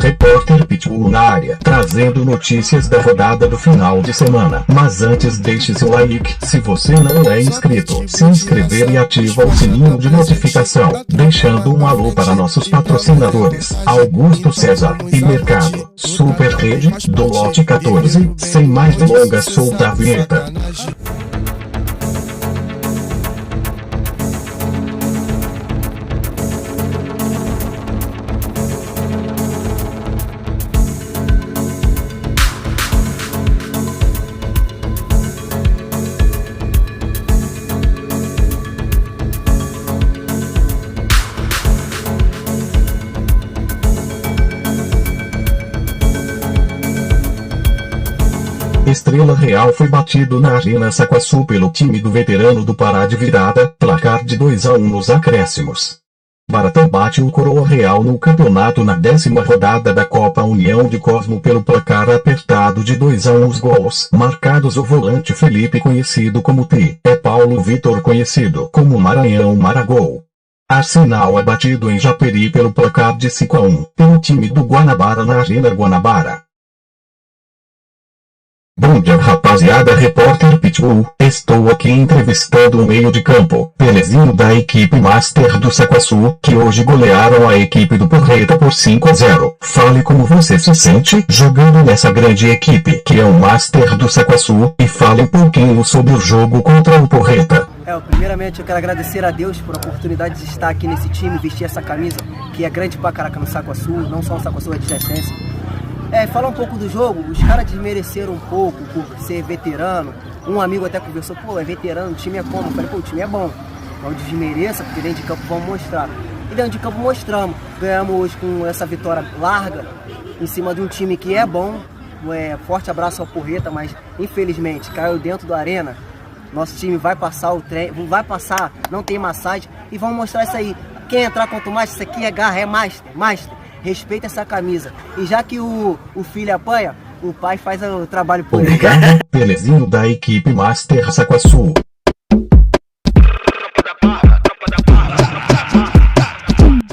repórter Pitbull na área, trazendo notícias da rodada do final de semana. Mas antes deixe seu like, se você não é inscrito, se inscrever e ativa o sininho de notificação, deixando um alô para nossos patrocinadores, Augusto César e Mercado Super Rede, do lote 14, sem mais delongas, solta a vinheta. Estrela Real foi batido na Arena Saquaçu pelo time do veterano do Pará de virada, placar de 2-1 nos acréscimos. Baratã bate o Coroa Real no campeonato na 10ª rodada da Copa União de Cosmo pelo placar apertado de 2-1. Os gols marcados o volante Felipe, conhecido como Tri, é Paulo Vitor, conhecido como Maranhão Maragol. Arsenal é batido em Japeri pelo placar de 5-1 pelo time do Guanabara na Arena Guanabara. Bom dia, rapaziada, repórter Pitbull, estou aqui entrevistando o meio de campo, Pelezinho da equipe Master do Saquaçu, que hoje golearam a equipe do Porreta por 5-0. Fale como você se sente jogando nessa grande equipe, que é o Master do Saquaçu, e fale um pouquinho sobre o jogo contra o Porreta. Primeiramente eu quero agradecer a Deus por a oportunidade de estar aqui nesse time, vestir essa camisa, que é grande pra caraca no Saquaçu, não só no Saquaçu, é de Gessense. Falar um pouco do jogo, os caras desmereceram um pouco por ser veterano. Um amigo até conversou, pô, é veterano, o time é como? Eu falei, pô, o time é bom. Não desmereça, porque dentro de campo vamos mostrar. E dentro de campo mostramos. Ganhamos hoje com essa vitória larga, em cima de um time que é bom. Forte abraço ao Porreta, mas infelizmente caiu dentro da arena. Nosso time vai passar o trem, vai passar, não tem massagem. E vamos mostrar isso aí. Quem entrar contra o Master, isso aqui é garra, é Master. Respeita essa camisa. E já que o filho apanha, o pai faz o trabalho por ele. Pelezinho da equipe Master Saquaçu.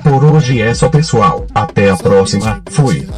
Por hoje é só, pessoal. Até a próxima. Fui.